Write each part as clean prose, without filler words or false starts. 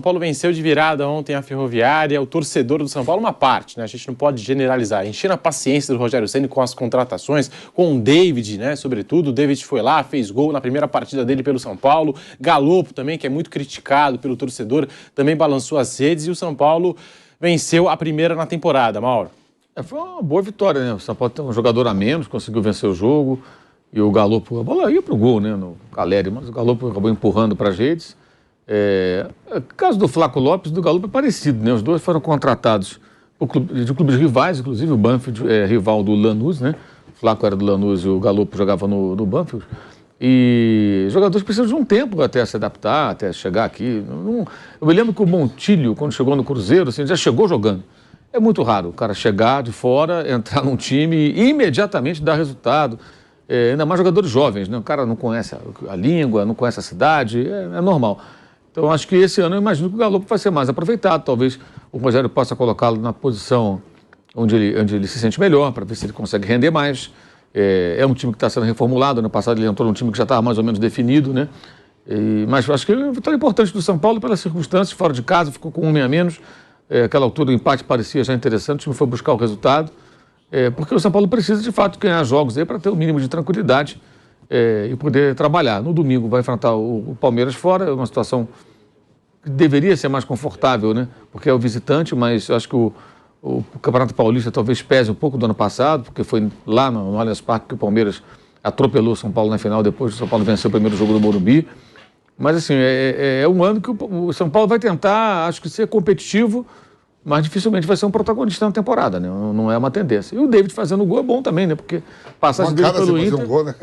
São Paulo venceu de virada ontem a Ferroviária. O torcedor do São Paulo, uma parte, né? A gente não pode generalizar. Enchendo a paciência do Rogério Ceni com as contratações, com o David, né? Sobretudo, o David foi lá, fez gol na primeira partida dele pelo São Paulo. Galopo também, que é muito criticado pelo torcedor, também balançou as redes e o São Paulo venceu a primeira na temporada, Mauro. Foi uma boa vitória, né? O São Paulo tem um jogador a menos, conseguiu vencer o jogo. E o Galopo, a bola ia pro gol, né? No Caleri, mas o Galopo acabou empurrando para as redes. O caso do Flaco Lopes e do Galopo é parecido, né? Os dois foram contratados de clubes rivais, inclusive o Banfield é rival do Lanús, né? O Flaco era do Lanús e o Galopo jogava no Banfield. E os jogadores precisam de um tempo até se adaptar, até chegar aqui. Eu me lembro que o Montilho, quando chegou no Cruzeiro, assim, já chegou jogando. É muito raro o cara chegar de fora, entrar num time e imediatamente dar resultado. Ainda mais jogadores jovens, né? O cara não conhece a língua, não conhece a cidade, é normal. Então, acho que esse ano eu imagino que o Galopo vai ser mais aproveitado. Talvez o Rogério possa colocá-lo na posição onde ele se sente melhor, para ver se ele consegue render mais. É um time que está sendo reformulado. Ano passado ele entrou num time que já estava mais ou menos definido, né? Mas eu acho que é uma vitória importante do São Paulo pelas circunstâncias, fora de casa, ficou com um homem a menos. Aquela altura o empate parecia já interessante, o time foi buscar o resultado. Porque o São Paulo precisa, de fato, ganhar jogos aí para ter o mínimo de tranquilidade e poder trabalhar. No domingo vai enfrentar o Palmeiras fora, é uma situação que deveria ser mais confortável, né? Porque é o visitante, mas eu acho que o Campeonato Paulista talvez pese um pouco do ano passado, porque foi lá no Allianz Parque que o Palmeiras atropelou o São Paulo na final, depois o São Paulo venceu o primeiro jogo do Morumbi. Mas, assim, é um ano que o São Paulo vai tentar, acho que, ser competitivo, mas dificilmente vai ser um protagonista na temporada, né? Não é uma tendência. E o David fazendo gol é bom também, né? Porque passagem dele pelo Inter... gol, né?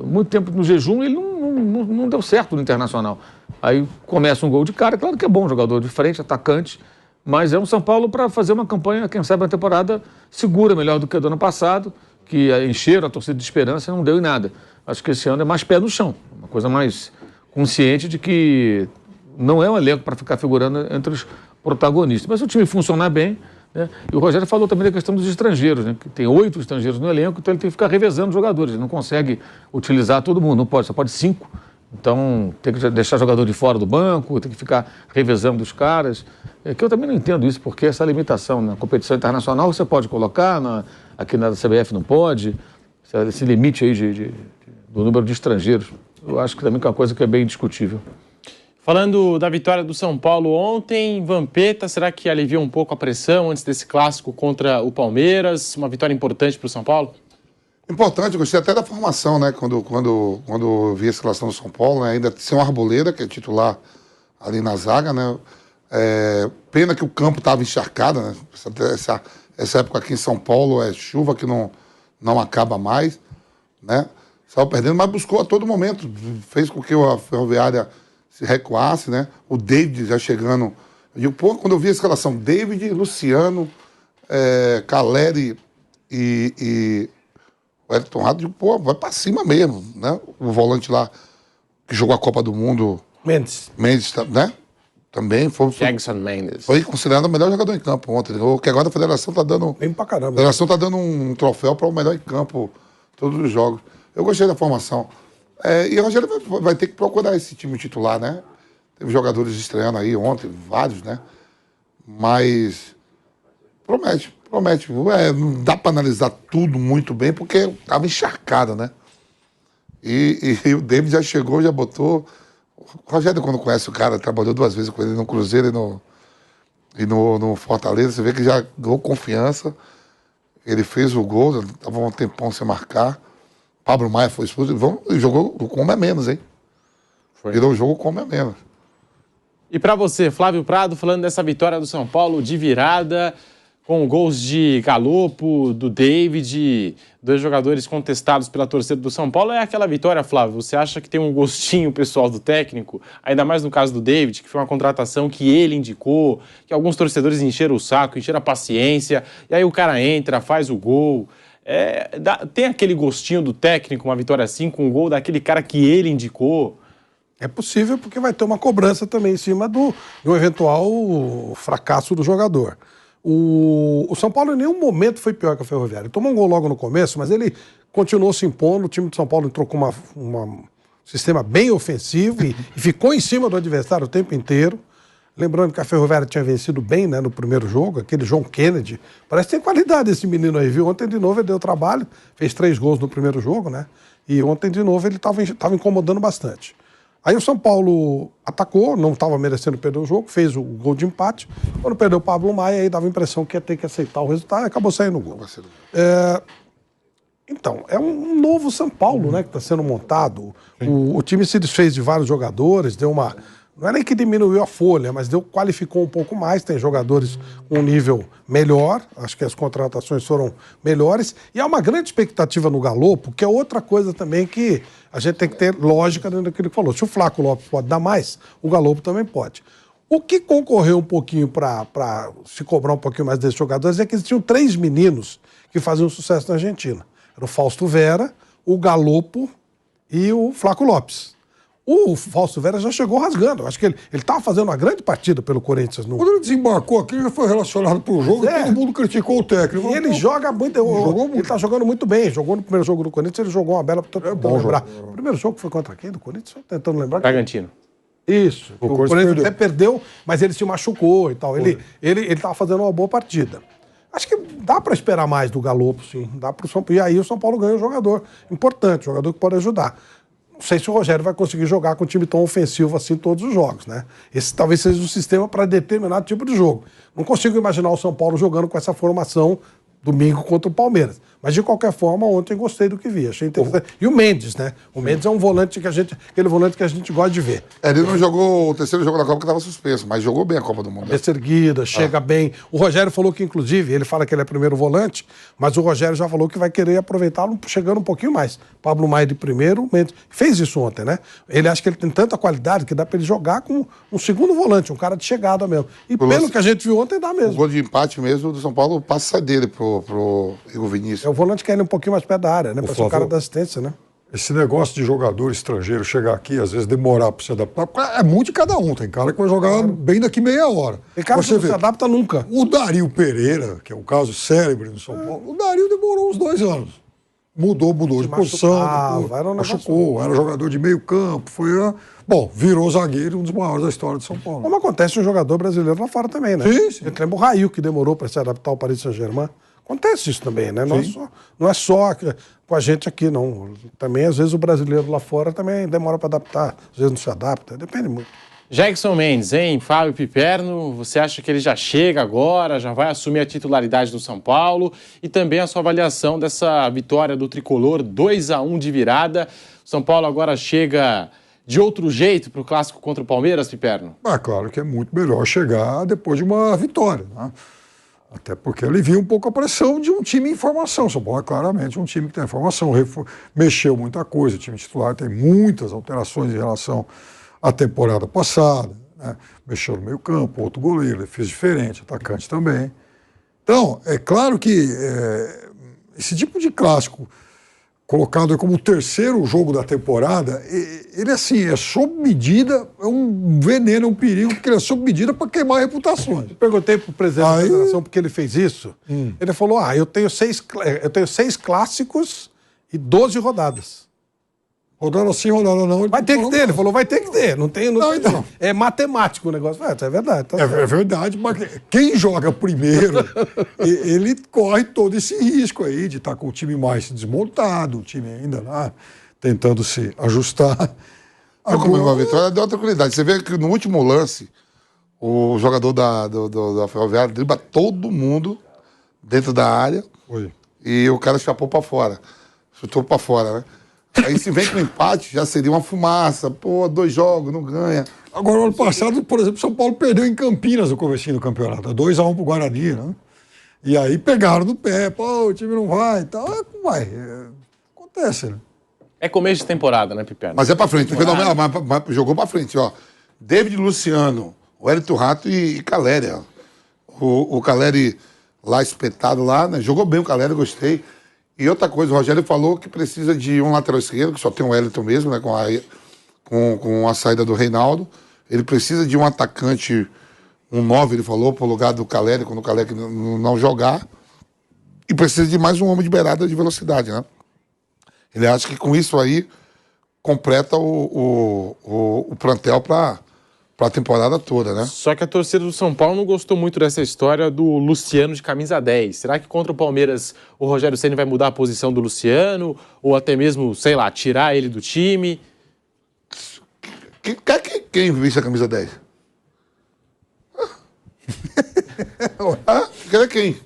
Muito tempo no jejum, ele não deu certo no Internacional. Aí começa um gol de cara, claro que é bom, jogador de frente, atacante, mas é um São Paulo para fazer uma campanha, quem sabe, uma temporada segura, melhor do que a do ano passado, que encheram a torcida de esperança e não deu em nada. Acho que esse ano é mais pé no chão, uma coisa mais consciente de que não é um elenco para ficar figurando entre os protagonistas. Mas se o time funcionar bem, né? E o Rogério falou também da questão dos estrangeiros, né? Que tem 8 estrangeiros no elenco, então ele tem que ficar revezando os jogadores. Ele não consegue utilizar todo mundo, não pode, só pode 5. Então tem que deixar jogador de fora do banco, tem que ficar revezando os caras. Que eu também não entendo isso, porque essa limitação na competição internacional você pode colocar, aqui na CBF não pode, esse limite aí do número de estrangeiros. Eu acho que também é uma coisa que é bem discutível. Falando da vitória do São Paulo ontem, Vampeta, será que aliviou um pouco a pressão antes desse clássico contra o Palmeiras? Uma vitória importante para o São Paulo? Importante, eu gostei até da formação, né? Quando eu vi a escalação do São Paulo, né? Ainda tem um Arboleda, que é titular ali na zaga, né? Pena que o campo estava encharcado, né? Essa época aqui em São Paulo é chuva que não acaba mais, né? Saiu perdendo, mas buscou a todo momento, fez com que a Ferroviária se recuasse, né? O David já chegando. Quando eu vi a escalação, David, Luciano, Caleri e o Elton Rato, vai pra cima mesmo, né? O volante lá, que jogou a Copa do Mundo. Mendes, né? Também foi Mendes. Foi considerado o melhor jogador em campo ontem. Que agora a federação tá dando. bem pra caramba. A federação tá dando um troféu para o melhor em campo todos os jogos. Eu gostei da formação. E o Rogério vai ter que procurar esse time titular, né? Teve jogadores estreando aí ontem, vários, né? Mas promete. Não dá para analisar tudo muito bem, porque estava encharcado, né? E o David já chegou, já botou. O Rogério, quando conhece o cara, trabalhou 2 vezes com ele no Cruzeiro e no Fortaleza, você vê que já ganhou confiança. Ele fez o gol, estava um tempão sem marcar. Pablo Maia foi expulso e jogou com homem a menos, hein? Virou o jogo com homem a menos. E para você, Flávio Prado, falando dessa vitória do São Paulo de virada, com gols de Galopo, do David, 2 jogadores contestados pela torcida do São Paulo, é aquela vitória, Flávio? Você acha que tem um gostinho pessoal do técnico? Ainda mais no caso do David, que foi uma contratação que ele indicou, que alguns torcedores encheram o saco, encheram a paciência, e aí o cara entra, faz o gol. Tem aquele gostinho do técnico, uma vitória assim, com o gol daquele cara que ele indicou? É possível, porque vai ter uma cobrança também em cima do eventual fracasso do jogador. O São Paulo em nenhum momento foi pior que a Ferroviária. Ele tomou um gol logo no começo, mas ele continuou se impondo. O time de São Paulo entrou com um sistema bem ofensivo e ficou em cima do adversário o tempo inteiro. Lembrando que a Ferroviária tinha vencido bem, né, no primeiro jogo, aquele João Kennedy. Parece que tem qualidade esse menino aí, viu? Ontem de novo ele deu trabalho, fez 3 gols no primeiro jogo, né? E ontem de novo ele estava incomodando bastante. Aí o São Paulo atacou, não estava merecendo perder o jogo, fez o gol de empate. Quando perdeu o Pablo Maia, aí dava a impressão que ia ter que aceitar o resultado e acabou saindo o gol. Então, é um novo São Paulo, né, que está sendo montado. O time se desfez de vários jogadores, deu uma... Não é nem que diminuiu a folha, mas qualificou um pouco mais, tem jogadores com um nível melhor, acho que as contratações foram melhores, e há uma grande expectativa no Galopo, que é outra coisa também que a gente tem que ter lógica dentro daquilo que falou. Se o Flaco Lopes pode dar mais, o Galopo também pode. O que concorreu um pouquinho para se cobrar um pouquinho mais desses jogadores é que existiam 3 meninos que faziam sucesso na Argentina. Era o Fausto Vera, o Galopo e o Flaco Lopes. O Fausto Vera já chegou rasgando. Acho que ele estava fazendo uma grande partida pelo Corinthians. Quando ele desembarcou aqui, ele foi relacionado para o jogo e todo mundo criticou o técnico. E ele joga muito. Ele está jogando muito bem. Jogou no primeiro jogo do Corinthians, ele jogou uma bela... bom lembrar. O primeiro jogo foi contra quem do Corinthians? Estou tentando lembrar. Bragantino. Isso. O Corinthians até perdeu, mas ele se machucou e tal. Ele estava fazendo uma boa partida. Acho que dá para esperar mais do Galopo, sim. Dá pro São Paulo. E aí o São Paulo ganha um jogador importante, um jogador que pode ajudar. Não sei se o Rogério vai conseguir jogar com um time tão ofensivo assim todos os jogos, né? Esse talvez seja um sistema para determinado tipo de jogo. Não consigo imaginar o São Paulo jogando com essa formação domingo contra o Palmeiras. Mas, de qualquer forma, ontem gostei do que vi. Achei interessante. E o Mendes, né? O Mendes é um volante aquele volante que a gente gosta de ver. Ele não jogou o terceiro jogo da Copa porque estava suspenso, mas jogou bem a Copa do Mundo. Cabeça erguida, chega bem. O Rogério falou que, inclusive, ele fala que ele é primeiro volante, mas o Rogério já falou que vai querer aproveitá-lo chegando um pouquinho mais. Pablo Maia de primeiro, o Mendes fez isso ontem, né? Ele acha que ele tem tanta qualidade que dá para ele jogar com um segundo volante, um cara de chegada mesmo. E pelo que a gente viu ontem, dá mesmo. O gol de empate mesmo do São Paulo passa sai dele pro Igor Vinícius. É o volante que é um pouquinho mais perto da área, né? Para ser o cara da assistência, né? Esse negócio de jogador estrangeiro chegar aqui, às vezes demorar para se adaptar, é muito de cada um. Tem cara que vai jogar bem daqui meia hora. Tem cara que não se adapta nunca. O Dario Pereira, que é um caso célebre no São Paulo, o Dario demorou uns 2 anos. Mudou de posição, machucou, era jogador de meio campo, virou zagueiro, um dos maiores da história de São Paulo. Como acontece um jogador brasileiro lá fora também, né? Sim. A gente lembra o Rail, que demorou para se adaptar ao Paris Saint-Germain. Acontece isso também, né? Não é só com a gente aqui, não. Também, às vezes, o brasileiro lá fora também demora para adaptar, às vezes não se adapta, depende muito. Jackson Mendes, hein? Fábio Piperno, você acha que ele já chega agora, já vai assumir a titularidade do São Paulo? E também a sua avaliação dessa vitória do Tricolor, 2-1 de virada. O São Paulo agora chega de outro jeito para o clássico contra o Palmeiras, Piperno? Claro que é muito melhor chegar depois de uma vitória, né? Até porque alivia um pouco a pressão de um time em formação. São Paulo é claramente um time que tem formação, mexeu muita coisa. O time titular tem muitas alterações em relação à temporada passada, né? Mexeu no meio campo, outro goleiro, fez diferente, atacante também. Então, é claro que esse tipo de clássico, colocado como o terceiro jogo da temporada, ele assim, é sob medida, é um veneno, é um perigo, porque ele é sob medida para queimar reputações. Eu perguntei para o presidente da federação porque ele fez isso. Ele falou, eu tenho 6 clássicos e 12 rodadas. Rodada sim, rodada não. Vai ter que ter, ele falou, vai ter que ter. Não tem, então. É matemático o negócio. É verdade. Tá é verdade, mas quem joga primeiro, ele corre todo esse risco aí de estar com o time mais desmontado, o time ainda lá tentando se ajustar. Agora, uma vitória deu uma tranquilidade. Você vê que no último lance, o jogador da Ferroviária dribla todo mundo dentro da área. Oi. E o cara escapou para fora. Chutou para fora, né? Aí se vem com empate, já seria uma fumaça. 2 jogos, não ganha. Agora, ano passado, por exemplo, São Paulo perdeu em Campinas no comecinho do campeonato. 2-1 pro Guarani, né? E aí pegaram no pé. O time não vai e tal. Vai. Acontece, né? É começo de temporada, né, Piperno? Mas é pra frente. Mas jogou pra frente, ó. David Luciano, Wellington Rato e Caleri, ó. O Caleri lá espetado lá, né? Jogou bem o Caleri, gostei. E outra coisa, o Rogério falou que precisa de um lateral esquerdo, que só tem o Wellington mesmo, né? Com a saída do Reinaldo. Ele precisa de um atacante, um 9, ele falou, pro lugar do Caleri, quando o Caleri não jogar. E precisa de mais um homem de beirada de velocidade, né? Ele acha que com isso aí completa o plantel para Pra temporada toda, né? Só que a torcida do São Paulo não gostou muito dessa história do Luciano de camisa 10. Será que contra o Palmeiras o Rogério Ceni vai mudar a posição do Luciano? Ou até mesmo, sei lá, tirar ele do time? Quem veste a camisa 10? Quer quem?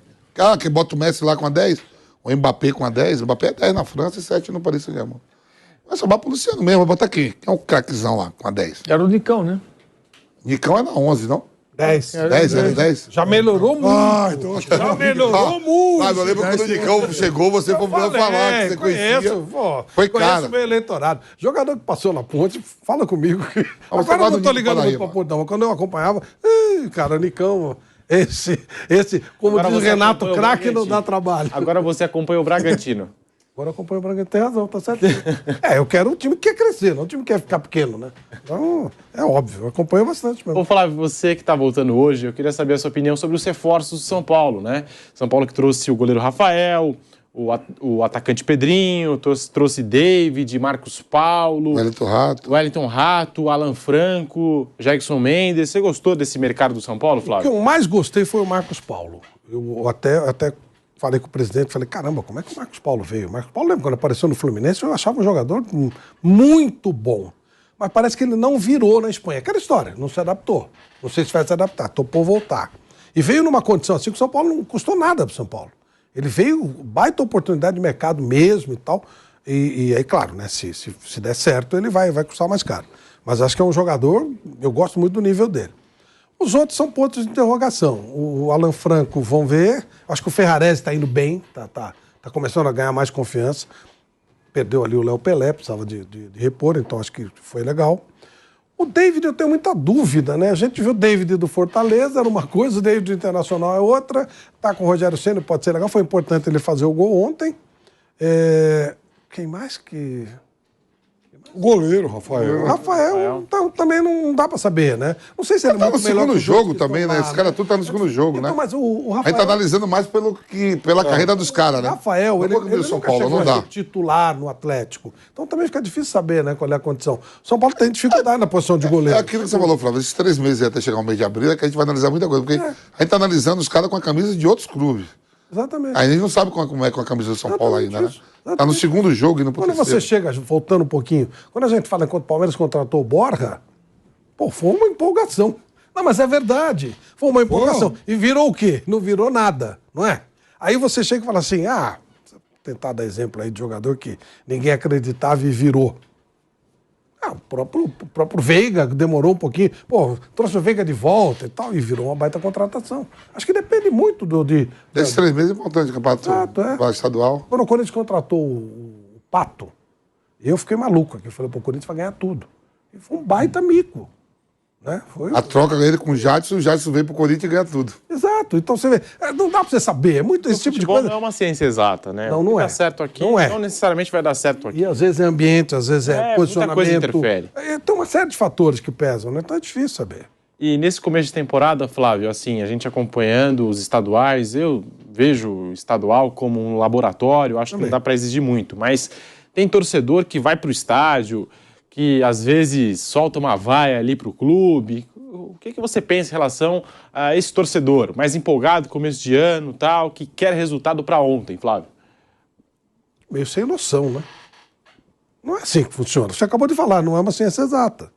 Que bota o Messi lá com a 10? O Mbappé com a 10? O Mbappé é 10 na França e 7 no Paris Saint-Germain. Vai sobrar pro Luciano mesmo, vai botar quem? Quem é o craquezão lá com a 10? Era o Nicão, né? Nicão é na 11, não? 10. 10, era 10? Já melhorou muito. Então acho Já melhorou muito. Eu lembro quando o Nicão chegou, você foi falar que você conhecia. Foi cara. Conheço o meu eleitorado. Jogador que passou na Ponte, fala comigo. você Agora eu gosta não do tô Nico ligando muito Paraíba. pra Ponte, não. Mas quando eu acompanhava, cara, Nicão, como Agora diz o você Renato, acompanha o craque não Bragantino. dá trabalho. Agora você acompanha o Bragantino. Agora eu acompanho o Bragantino, tem razão, tá certo. Eu quero um time que quer crescer, não um time que quer ficar pequeno, né? Então, é óbvio, eu acompanho bastante mesmo. Ô Flávio, você que está voltando hoje, eu queria saber a sua opinião sobre os reforços do São Paulo, né? São Paulo que trouxe o goleiro Rafael, o atacante Pedrinho, trouxe David, Marcos Paulo, Wellington Rato, Alan Franco, Jackson Mendes. Você gostou desse mercado do São Paulo, O que Flávio? eu mais gostei foi o Marcos Paulo. Eu até falei com o presidente, falei, caramba, como é que o Marcos Paulo veio? O Marcos Paulo, lembra quando apareceu no Fluminense, eu achava um jogador muito bom. Mas parece que ele não virou na Espanha. Aquela história, não se adaptou. Não sei se vai se adaptar, topou voltar. E veio numa condição assim que o São Paulo não custou nada pro São Paulo. Ele veio, baita oportunidade de mercado mesmo e tal. E aí, claro, né, se der certo, ele vai custar mais caro. Mas acho que é um jogador, eu gosto muito do nível dele. Os outros são pontos de interrogação. O Alan Franco, vão ver. Acho que o Ferrarese está indo bem, tá começando a ganhar mais confiança. Perdeu ali o Léo Pelé, precisava de repor, então acho que foi legal. O David, eu tenho muita dúvida, né? A gente viu o David do Fortaleza, era uma coisa, o David do Internacional é outra. Tá com o Rogério Ceni, pode ser legal. Foi importante ele fazer o gol ontem. Quem mais que... O goleiro, Rafael. Rafael, então, também não dá pra saber, né? Não sei se ele é Tá muito no melhor segundo que os outros jogo que também, estão né? lá, Esse cara tudo tá no segundo jogo, Então, né? mas o A gente Rafael... tá analisando mais pela carreira dos caras, né? Rafael, Não ele pode ver o São nunca Paulo, chegou não a dá. ser titular no Atlético. Então também fica difícil saber, né, qual é a condição. O São Paulo tem dificuldade na posição de goleiro. É aquilo que você falou, Flávio. Esses 3 meses até chegar o mês de abril é que a gente vai analisar muita coisa. Porque a gente tá analisando os caras com a camisa de outros clubes. Exatamente. Aí a gente não sabe como é com a camisa do São Paulo ainda, né? Exatamente isso. Tá no segundo jogo e não Quando você chega, voltando um pouquinho, quando a gente fala enquanto o Palmeiras contratou o Borja, pô, foi uma empolgação. Não, mas é verdade. Foi uma empolgação. E virou o quê? Não virou nada, não é? Aí você chega e fala assim, vou tentar dar exemplo aí de jogador que ninguém acreditava e virou. O próprio Veiga demorou um pouquinho. Pô, trouxe o Veiga de volta e tal, e virou uma baita contratação. Acho que depende muito Desses 3 meses é importante, campeonato estadual. Quando o Corinthians contratou o Pato, eu fiquei maluco aqui. Eu falei, pô, o Corinthians vai ganhar tudo. E foi um baita mico. Né? A troca dele com o Jadson veio pro Corinthians e ganha tudo. Exato. Então você vê, não dá pra você saber. É muito esse tipo de coisa. Não é uma ciência exata, né? Não é. Dá certo aqui, Não é. não necessariamente vai dar certo aqui. E às vezes é ambiente, às vezes é posicionamento. Muita coisa interfere. Tem uma série de fatores que pesam, né? Então é difícil saber. E nesse começo de temporada, Flávio, assim, a gente acompanhando os estaduais, eu vejo o estadual como um laboratório, acho que não dá para exigir muito, mas tem torcedor que vai pro estádio, que às vezes solta uma vaia ali pro clube. O que você pensa em relação a esse torcedor mais empolgado, começo de ano, tal, que quer resultado para ontem, Flávio? Meio sem noção, né? Não é assim que funciona. Você acabou de falar, não é uma ciência exata.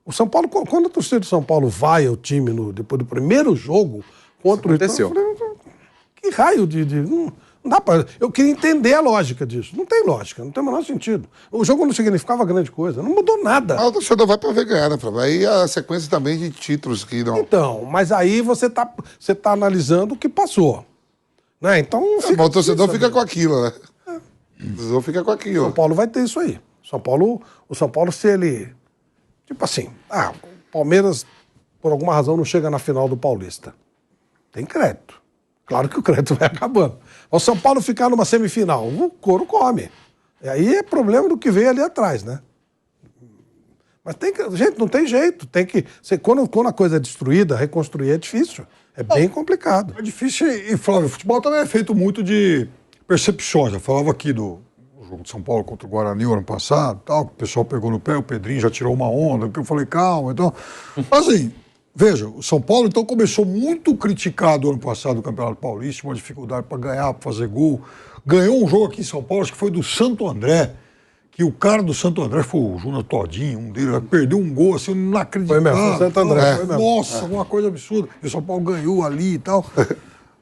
O São Paulo, quando a torcida do São Paulo vai ao time depois do primeiro jogo contra o aconteceu. Que raio não dá pra... Eu queria entender a lógica disso. Não tem lógica, não tem o menor sentido. O jogo não significava grande coisa, não mudou nada. Mas o torcedor vai pra ver ganhar, né, Flávio? Aí a sequência também de títulos que não... Então, mas aí você tá analisando o que passou. Né? Então, Mas o torcedor fica com aquilo, né? O torcedor fica com O aquilo. São Paulo vai ter isso aí. O São Paulo, se ele... Tipo assim, o Palmeiras, por alguma razão, não chega na final do Paulista. Tem crédito. Claro que o crédito vai acabando. O São Paulo ficar numa semifinal, o couro come. E aí é problema do que veio ali atrás, né? Mas gente, não tem jeito. Tem que... Quando a coisa é destruída, reconstruir é difícil. É bem complicado. É difícil e, Flávio, o futebol também é feito muito de percepções. Eu falava aqui do o jogo de São Paulo contra o Guarani o ano passado, tal, que o pessoal pegou no pé, o Pedrinho já tirou uma onda, porque eu falei, calma, então... Assim, veja, o São Paulo então começou muito criticado ano passado no Campeonato Paulista, uma dificuldade para ganhar, para fazer gol. Ganhou um jogo aqui em São Paulo, acho que foi do Santo André, que o cara do Santo André foi o Júnior Todinho, um deles, perdeu um gol assim, inacreditável. Foi mesmo, o Santo André, foi mesmo. Nossa, uma coisa absurda. E o São Paulo ganhou ali e tal.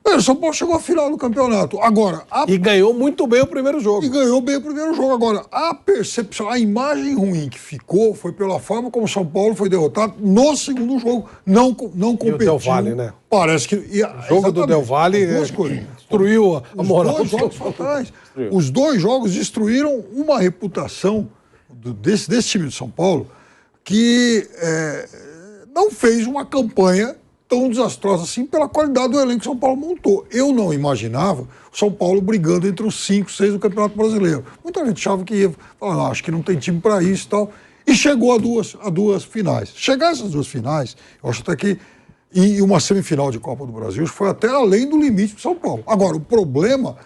O São Paulo chegou à final do campeonato. Agora, E ganhou muito bem o primeiro jogo. e ganhou bem o primeiro jogo. Agora, a percepção, a imagem ruim que ficou foi pela forma como o São Paulo foi derrotado no segundo jogo. Não competiu. Del Valle, né? Parece que... O jogo do Del Valle destruiu a moral. Os dois jogos fatais. Os dois jogos destruíram uma reputação desse time de São Paulo que não fez uma campanha tão desastrosa assim pela qualidade do elenco que São Paulo montou. Eu não imaginava o São Paulo brigando entre os 5, 6 do Campeonato Brasileiro. Muita gente achava que ia falar, acho que não tem time para isso e tal. E chegou a duas finais. Chegar a essas duas finais, eu acho até que e uma semifinal de Copa do Brasil foi até além do limite do São Paulo. Agora, o problema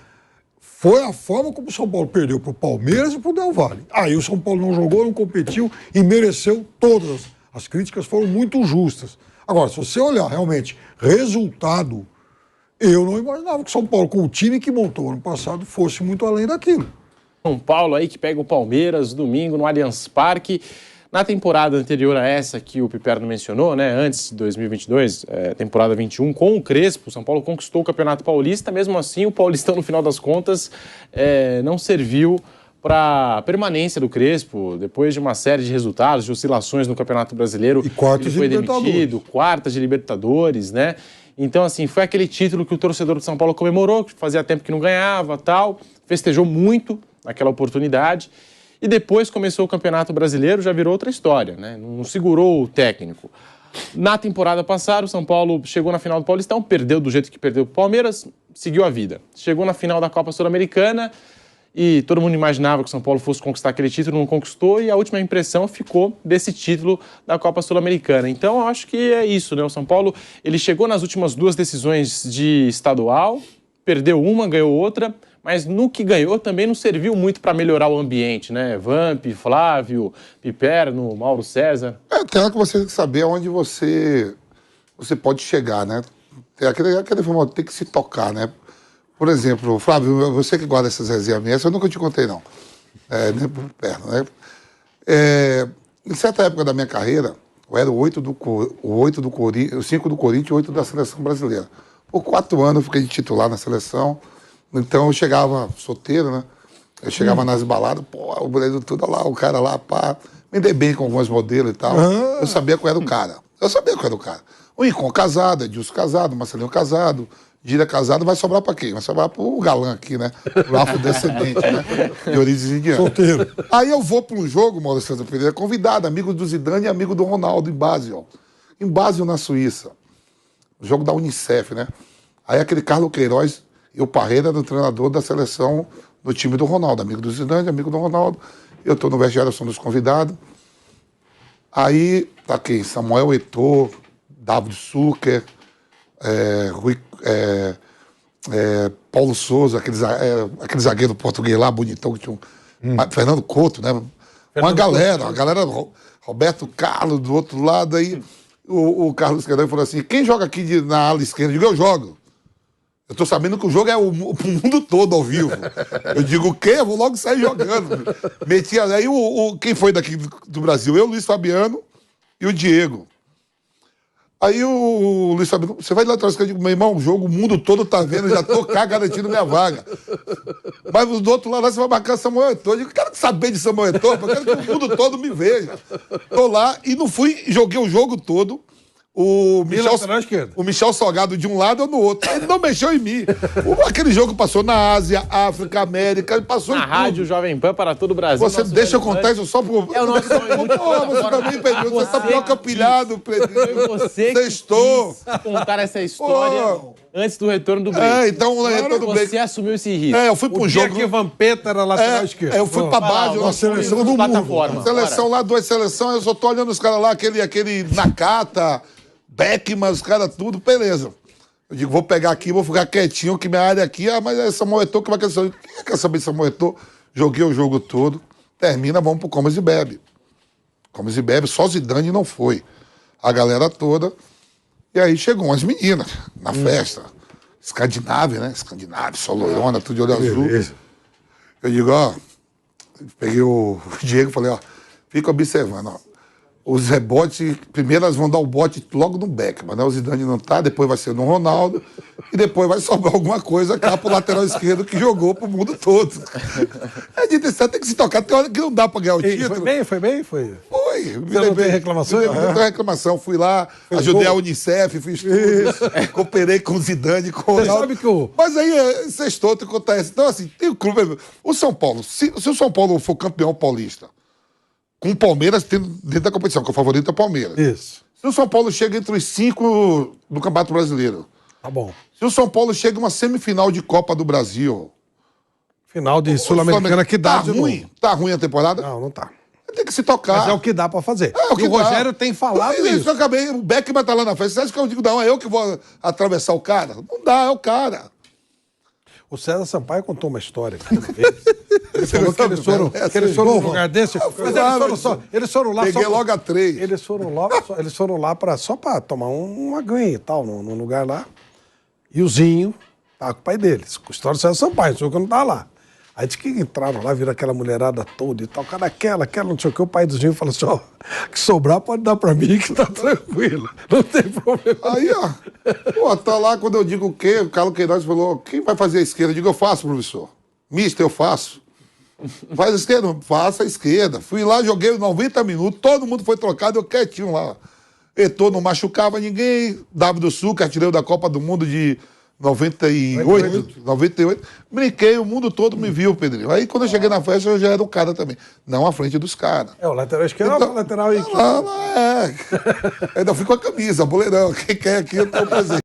foi a forma como o São Paulo perdeu para o Palmeiras e para o Del Valle. Aí o São Paulo não jogou, não competiu e mereceu todas. As críticas foram muito justas. Agora, se você olhar realmente resultado, eu não imaginava que o São Paulo, com o time que montou ano passado, fosse muito além daquilo. São Paulo aí que pega o Palmeiras domingo no Allianz Parque. Na temporada anterior a essa que o Piperno mencionou, né, antes de 2022, temporada 21, com o Crespo, o São Paulo conquistou o Campeonato Paulista. Mesmo assim, o Paulistão, no final das contas, não serviu para a permanência do Crespo, depois de uma série de resultados, de oscilações no Campeonato Brasileiro. E quartas ele foi de Libertadores. demitido, quartas de Libertadores, né? Então, assim, foi aquele título que o torcedor do São Paulo comemorou, que fazia tempo que não ganhava, tal, festejou muito naquela oportunidade. E depois começou o Campeonato Brasileiro, já virou outra história, né? Não segurou o técnico. Na temporada passada, o São Paulo chegou na final do Paulistão, perdeu do jeito que perdeu para o Palmeiras, seguiu a vida. Chegou na final da Copa Sul-Americana e todo mundo imaginava que o São Paulo fosse conquistar aquele título, não conquistou, e a última impressão ficou desse título da Copa Sul-Americana. Então, eu acho que é isso, né? O São Paulo, ele chegou nas últimas duas decisões de estadual, perdeu uma, ganhou outra, mas no que ganhou também não serviu muito para melhorar o ambiente, né? Vamp, Flávio, Piperno, Mauro César. Tem hora que você tem que saber aonde você pode chegar, né? Aquele famoso tem que se tocar, né? Por exemplo, Flávio, você que guarda essas resenhas minhas, eu nunca te contei, não. Nem por perto, né? Em certa época da minha carreira, eu era o 5 do Corinthians e o 8 da Seleção Brasileira. Por 4 anos eu fiquei de titular na seleção. Então eu chegava solteiro, né? Eu chegava nas baladas, o boleiro tudo lá, o cara lá, pá. Me dei bem com alguns modelos e tal. Eu sabia qual era o cara. O Incon casado, Edilson casado, Marcelinho casado, Gira casado, vai sobrar pra quem? Vai sobrar pro galã aqui, né? Pro afrodescendente, né? De origem indiana. Solteiro. Aí eu vou pra um jogo, Mauro César Pereira, convidado, amigo do Zidane e amigo do Ronaldo, em Basel. Em Basel, na Suíça. O jogo da Unicef, né? Aí aquele Carlos Queiroz e o Parreira era o treinador da seleção do time do Ronaldo, amigo do Zidane, amigo do Ronaldo. Eu tô no vestiário, sou um dos convidados. Aí tá quem? Samuel Eto'o, David Zucker, Paulo Souza, aquele zagueiro português lá, bonitão, que tinha Fernando Couto, né? Uma galera, Roberto Carlos do outro lado, aí o Carlos Queiroz falou assim, quem joga aqui na ala esquerda? Eu digo, eu jogo. Eu tô sabendo que o jogo é o mundo todo ao vivo. Eu digo, o quê? Eu vou logo sair jogando. Meti aí quem foi daqui do Brasil? Eu, Luiz Fabiano e o Diego. Aí o Luiz Fabiano, você vai lá atrás, eu digo, meu irmão, o jogo, o mundo todo tá vendo, eu já tô cá garantindo minha vaga. Mas do outro lado lá você vai marcar Samuel Eto'o. Eu digo, quero saber de Samuel Eto'o, eu quero que o mundo todo me veja. Tô lá e não fui, joguei o jogo todo. O Michel Salgado de um lado ou no outro. Ele não mexeu em mim. Aquele jogo passou na Ásia, África, América, passou na em tudo. Rádio Jovem Pan para todo o Brasil. Você deixa eu contar isso só pro... É o nosso você também, Pedro. Você tá pior capilhado, Pedro. Foi você que quis contar essa história antes do retorno do break. Então o retorno do break. Você assumiu esse risco. Eu fui pro jogo. Que Vampeta era lateral esquerdo. Eu fui pra base, uma seleção do mundo. Seleção lá, 2 seleções, eu só tô olhando os caras lá, aquele Nakata, Beckman, os caras tudo, beleza. Eu digo, vou pegar aqui, vou ficar quietinho, que minha área aqui, mas é Samuel Eto'o, que vai querer saber. Quem quer saber de Samuel Eto'o? joguei o jogo todo, termina, vamos pro Comes e Bebe. Comes e Bebe, só Zidane não foi. A galera toda. E aí chegou umas meninas na festa. Escandinávia, né? Escandinávia, só loirona, tudo de olho azul. Eu digo, ó, peguei o Diego e falei, ó, fica observando, ó. Os rebotes, primeiro elas vão dar o bote logo no Beckham, né? O Zidane não tá, depois vai ser no Ronaldo, e depois vai sobrar alguma coisa cá pro lateral esquerdo que jogou pro mundo todo. É de ter tem que se tocar, tem hora que não dá pra ganhar o título. Foi bem? Foi. Você não tem reclamação? Não tem reclamação. Fui lá, ajudei a Unicef, fiz tudo. Cooperei com o Zidane, com o Ronaldo. Sabe que o... Mas aí, sextou, acontece. Então, assim, tem o clube... O São Paulo, se o São Paulo for campeão paulista, com o Palmeiras dentro da competição, que é o favorito é o Palmeiras. Isso. Se o São Paulo chega entre os 5 do Campeonato Brasileiro, Tá bom. se o São Paulo chega uma semifinal de Copa do Brasil... Final de Sul-Americana que dá tá de ruim? novo. Tá ruim a temporada? Não tá. Tem que se tocar. Mas é o que dá pra fazer. É o que e o dá. Rogério tem falado isso. Eu acabei, o Beckman tá lá na festa. Você acha que eu digo, não, é eu que vou atravessar o cara? Não dá, é o cara. O César Sampaio contou uma história uma vez. Ele falou que eles foram num lugar desse. Mas eles foram lá Peguei só... logo a 3. Eles foram lá só pra tomar uma aguinha e tal, num lugar lá. E o Zinho tava com o pai deles. Com a história do César Sampaio, só que eu não tava lá. Aí disse que entraram lá, viram aquela mulherada toda e tal. Cara, aquela, não sei o que. O pai do Zinho falou assim, ó, que sobrar pode dar pra mim que tá tranquilo. Não tem problema. Aí, ó. Pô, tá lá quando eu digo o quê? O Carlos Queiroz falou, quem vai fazer a esquerda? Eu digo, eu faço, professor. Mister, eu faço. Faz a esquerda? Faça a esquerda. Fui lá, joguei 90 minutos, todo mundo foi trocado, eu quietinho lá. Eto'o não machucava ninguém. W do Sul, que artilheiro da Copa do Mundo de 98. Brinquei, o mundo todo me viu, Pedrinho. Aí quando eu cheguei na festa, eu já era um cara também. Não à frente dos caras. É, o lateral esquerdo ou o lateral aí? Ainda fui com a camisa, boleirão. Quem quer aqui, eu tô presente.